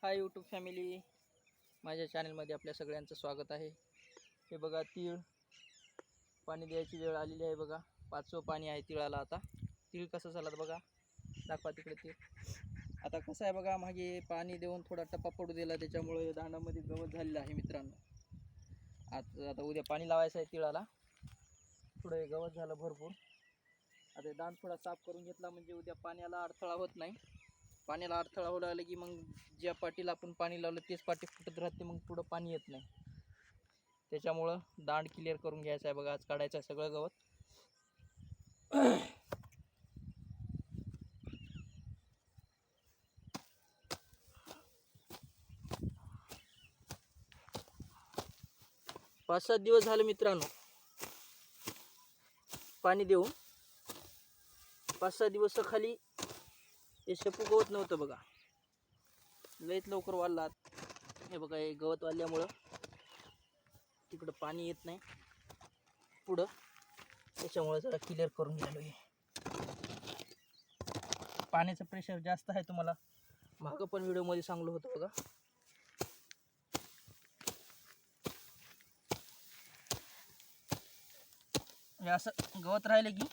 Hi YouTube family, माझ्या चॅनलमध्ये आपल्या सगळ्यांचं स्वागत आहे. हे बघा, तीळ पाणी द्यायची वेळ आलेली आहे. बघा, 5वं पाणी आहे तिळाला. आता तीळ कसं झालं बघा, दाखवा तिकडे तीळ. आता कसं आहे बघा, मागे पाणी देऊन थोडा टप्पा पडू दिला, त्याच्यामुळे दांडामध्ये गवत झालेलं आहे मित्रांनो. आता उद्या पाणी लावायचं आहे तिळाला. थोडं गवत झालं भरपूर. आता दांड थोडा साफ करून घेतला म्हणजे उद्या पाण्याला अडथळा होत नाही. पाण्याला अडथळा होऊ लागला की मग ज्या पाटीला आपण पाणी लावलं तेच पाटी फुटत राहते, मग पुढं पाणी येत नाही. त्याच्यामुळं दांड क्लिअर करून घ्यायचं आहे बघा. आज काढायचं आहे सगळं गवत. पाच 7 दिवस झाले मित्रांनो पाणी देऊन. 5-6 दिवस खाली हे शेपू गवत नव्हतं बघा, लयच लवकर वाढला. हे बघा, हे गवत वाढल्यामुळं तिकडं पाणी येत नाही पुढं, त्याच्यामुळे जरा क्लिअर करून गेलो. हे पाण्याचं प्रेशर जास्त आहे, तुम्हाला मागं पण व्हिडिओमध्ये सांगलो होतं बघा. हे असं गवत राहिले की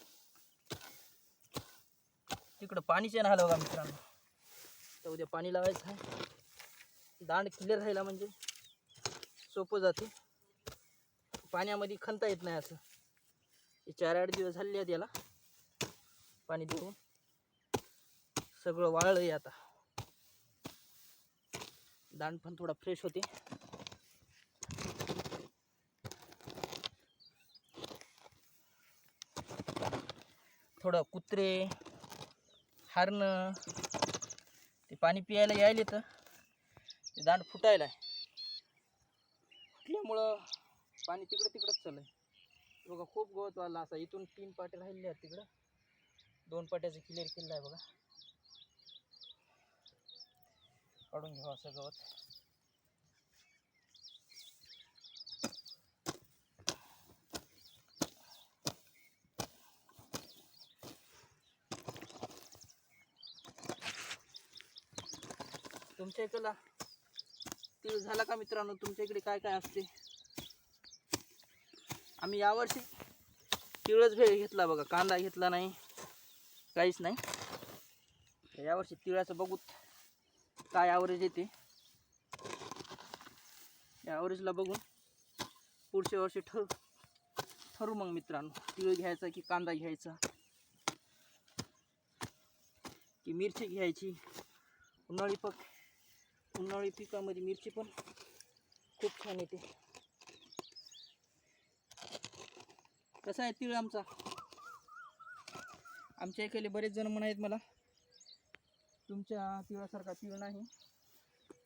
तिकडं पाणीच येणार बघा मित्रांनो. तर उद्या पाणी लावायचं आहे. दांड क्लिअर राहिला म्हणजे सोपं जाते, पाण्यामध्ये खणता येत नाही. असं हे 4-8 दिवस झाले आहेत याला पाणी देऊन. सगळं वाळलं आहे. आता दांड पण थोडा फ्रेश होते. थोडं कुत्रे हरणं ते पाणी प्यायला यायले, तर ते दांड फुटायला आहे. फुटल्यामुळं पाणी तिकडंच चाललं आहे बघा. खूप गवत वाढला. असा इथून 3 पाटे राहिले आहेत, तिकडं 2 पाट्याचं क्लिअर केलं आहे बघा. काढून घ्यावं असं गवत. तुमच्या इकडला तीळ झाला का मित्रांनो? तुमच्या इकडे काय काय असते? आम्ही यावर्षी तिळच घेतला बघा, कांदा घेतला नाही, काहीच नाही. यावर्षी तिळाचं बघू काय ॲव्हरेज येते. ॲव्हरेजला बघून पुढच्या वर्षी ठरू मग मित्रांनो, तिळ घ्यायचा की कांदा घ्यायचा की मिरची घ्यायची. उन्हाळी पिकामध्ये मिरची पण खूप छान येते. कसा आहे तीळ आमचा? आमच्या इकडे बरेच जण म्हणायत मला, तुमच्या तिळासारखा तीळ नाही.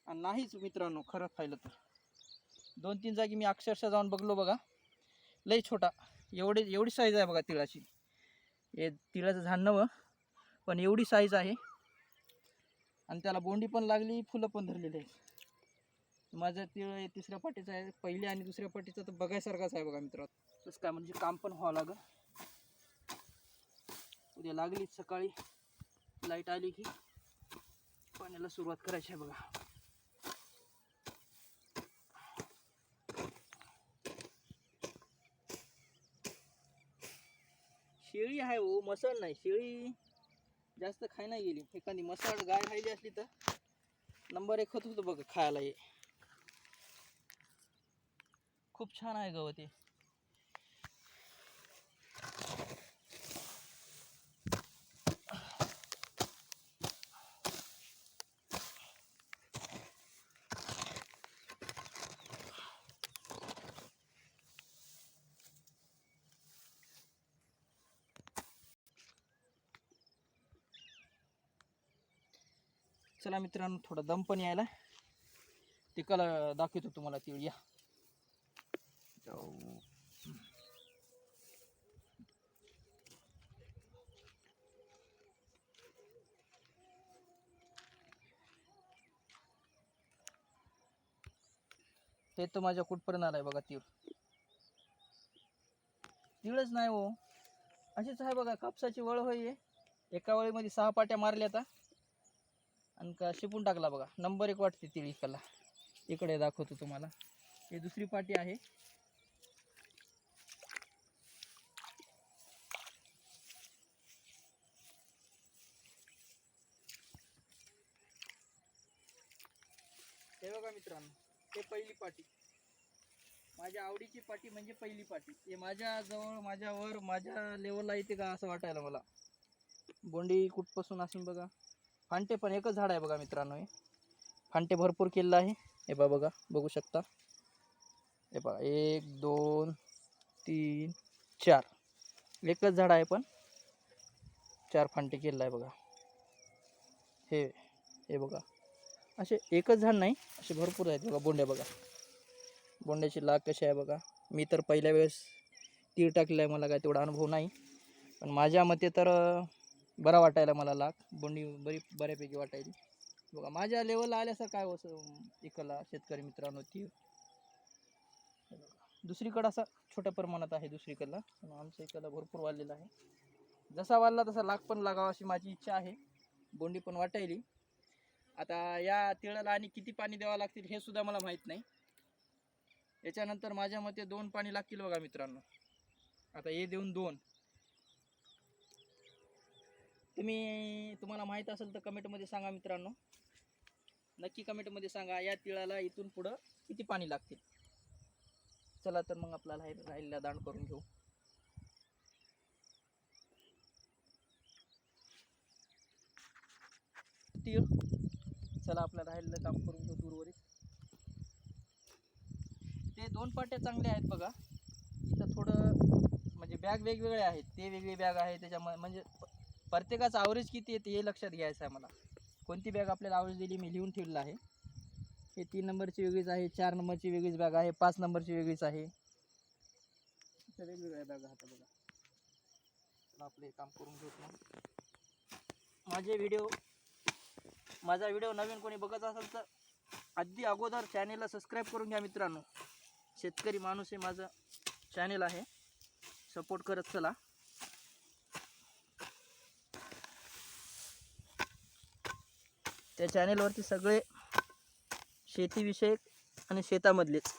आणि नाहीच मित्रांनो, खरं पाहिलं तर 2-3 जागी मी अक्षरशः जाऊन बघलो बघा. लई छोटा, एवढी साईज आहे बघा तिळाची. हे तिळाचं झाड नवं, पण एवढी साईज आहे. आणि त्याला बोंडी पण लागली, फुलं पण धरलेली आहे. माझं तीळ 3ऱ्या पाटीचं आहे. पहिल्या आणि 2ऱ्या पाटीचं तर बघायसारखाच आहे बघा मित्रांनो. तसं काय म्हणजे काम पण व्हावं लागेल. उद्या लागलीच सकाळी लाईट आली की पाण्याला सुरुवात करायची आहे बघा. शेळी आहे हो, मसळ नाही. शेळी जास्त खाय नाही गेली. एखादी मसळ गाय राहिली असली तर नंबर 1 होत बघा खायला. हे खूप छान आहे गवत. हे चला मित्रांनो, थोडा दम पण यायला, तिकडे दाखवतो तुम्हाला तीळ. या ते तर माझ्या कुठपर्यंत आलाय बघा. तीळच नाही हो, अशीच आहे बघा. कापसाची वळ होय. एका वळीमध्ये 6 पाट्या मारल्या. आता आणि का शिपून टाकला बघा. नंबर 1 वाटते तिळी कला. इकडे दाखवतो तुम्हाला. ही दुसरी पाटी आहे. हे बघा मित्रांनो, हे पहिली पाटी. माझ्या आवडीची पाटी म्हणजे पहिली पाटी. हे माझ्याजवळ, माझ्यावर, माझ्या लेवलला येते का असं वाटायला मला. बोंडी कुठपासून असून बघा. फांटे पण एकच झाड आहे बघा मित्रांनो. हे फांटे भरपूर केलेलं आहे. हे बघा, बघू शकता. हे बघा 1 2 3 4 एकच झाड आहे पण 4 फांटे केलेलं आहे बघा. हे बघा, असे एकच झाड नाही, असे भरपूर आहेत बघा. बोंड्या बघा, बोंड्याची लाग कशी आहे बघा. मी तर पहिल्या वेळेस तीळ टाकलेला आहे, मला काय तेवढा अनुभव नाही, पण माझ्या मते तर बरा वाटायला मला. लाग बोंडी बऱ्यापैकी वाटायली बघा. माझ्या लेवलला आल्यास काय असं इकला शेतकरी मित्रांनो तीळ. दुसरीकडं असा छोट्या प्रमाणात आहे दुसरीकडला, पण आमच्या इकडला भरपूर वाढलेला आहे. जसा वाढला तसा लाग पण लागावा अशी माझी इच्छा आहे. बोंडी पण वाटायली. आता या तिळाला आणि किती पाणी द्यावं लागतील हे सुद्धा मला माहीत नाही. याच्यानंतर माझ्या मते 2 पाणी लागतील बघा मित्रांनो. आता हे देऊन 2. तुम्हाला माहीत असेल तर कमेंटमध्ये सांगा मित्रांनो. नक्की कमेंटमध्ये सांगा या तिळाला इथून पुढं किती पाणी लागतील. चला तर मग आपल्याला राहिलेला दाण करून घेऊ. तीळ, चला आपल्याला राहिलेलं काम करून घेऊ दूरवरील. ते 2 पाट्या चांगल्या आहेत बघा. इथं थोडं म्हणजे बॅग वेगवेगळे आहेत, ते वेगळी बॅग आहे. त्याच्यामुळे म्हणजे प्रत्येकाचं ॲव्हरेज किती येते हे लक्षात घ्यायचं आहे मला. कोणती बॅग आपल्याला ॲव्हरेज दिली मी लिहून ठेवलेलं आहे. हे 3 नंबरची वेगळीच आहे, 4 नंबरची वेगळीच बॅग आहे, 5 नंबरची वेगळीच आहे. वेगवेगळ्या बॅग आहेत बघा. आपले काम करून घेत ना. माझा व्हिडिओ नवीन कोणी बघत असेल तर आधी अगोदर चॅनेलला सबस्क्राईब करून घ्या मित्रांनो. शेतकरी माणूस आहे, माझं चॅनेल आहे, सपोर्ट करत चला. त्या चॅनेलवरती सगळे शेतीविषयक आणि शेतामधलेच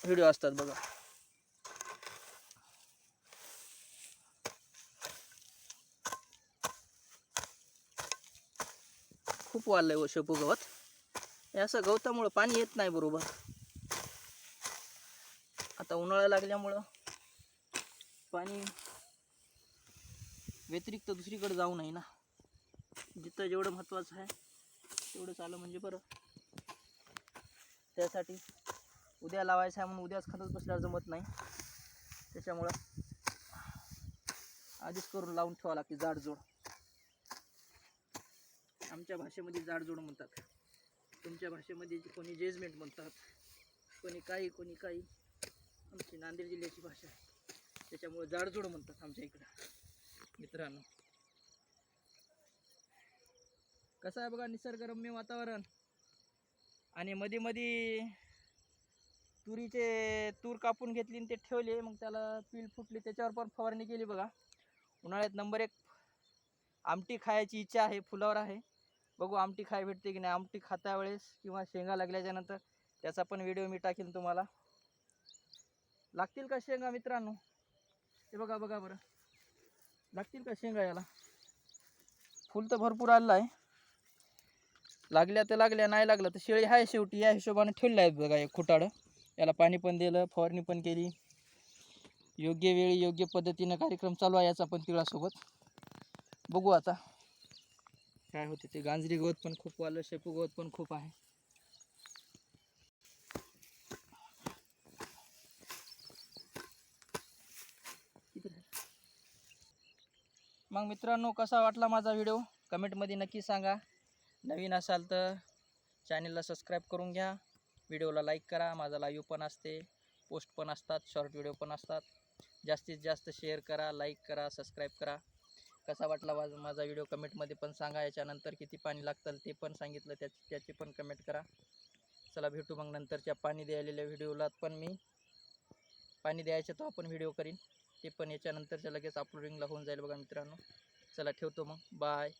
व्हिडिओ असतात बघा. खूप वाढलंय व शेपू गवत. हे असं गवतामुळं पाणी येत नाही बरोबर. आता उन्हाळा लागल्यामुळं पाणी व्यतिरिक्त दुसरीकडे जाऊ नये ना. जिथं जेवढं महत्त्वाचं आहे तेवढं चालू म्हणजे बरं. त्यासाठी उद्या लावायचं आहे म्हणून उद्याच खतच बसल्यावर जमत नाही. त्याच्यामुळं आधीच करून लावून ठेवावं लागते जाडजोड. आमच्या भाषेमध्ये जाडजोड म्हणतात, तुमच्या भाषेमध्ये कोणी जेजमेंट म्हणतात, कोणी काही कोणी काही. आमची नांदेड जिल्ह्याची भाषा आहे त्याच्यामुळे जाडजोड म्हणतात आमच्या इकडं मित्रांनो. कसं आहे बघा निसर्गरम्य वातावरण. आणि मध्ये मध्ये तूर कापून घेतली आणि ते ठेवले, मग त्याला पील फुटली, त्याच्यावर पण फवारणी केली बघा. उन्हाळ्यात नंबर 1 आमटी खायची इच्छा आहे, फुलावर आहे. बघू आमटी खाय भेटते की नाही. आमटी खाता वेळेस किंवा शेंगा लागल्याच्या नंतर त्याचा पण व्हिडिओ मी टाकेन तुम्हाला. लागतील का शेंगा मित्रांनो? हे बघा बरं, लागतील का शेंगा याला? फुल तर भरपूर आलेलं आहे. लागल्या तर लागल्या, नाही लागलं तर शेळी आहे शेवटी. या हिशोबाने ठेवलं आहे बघा एक खुटाडं. याला पाणी पण दिलं, फवारणी पण केली. योग्य वेळी योग्य पद्धतीनं कार्यक्रम चालू आहे याचा पण तिळासोबत. बघू आता काय होते ते. गांजरी गवत पण खूप वाढलं, शेपू गवत पण खूप आहे. मग मित्रांनो कसा वाटला माझा व्हिडिओ कमेंटमध्ये नक्की सांगा. नवीन असाल तर चॅनलला सबस्क्राईब करून घ्या, व्हिडिओला लाईक करा. माझा लाईव्ह पण असते, पोस्ट पण असतात, शॉर्ट व्हिडिओ पण असतात. जास्तीत जास्त शेअर करा, लाईक करा, सबस्क्राईब करा. कसा वाटला माझा व्हिडिओ कमेंटमध्ये पण सांगा. याच्यानंतर किती पाणी लागतं ते पण सांगितलं, त्याची पण कमेंट करा. चला भेटू मग नंतरच्या पाणी द्यायलेल्या व्हिडिओला. पण मी पाणी द्यायचं तो आपण व्हिडिओ करीन, ते पण याच्यानंतरच्या लगेच अपलोडिंगला होऊन जाईल बघा मित्रांनो. चला ठेवतो मग, बाय.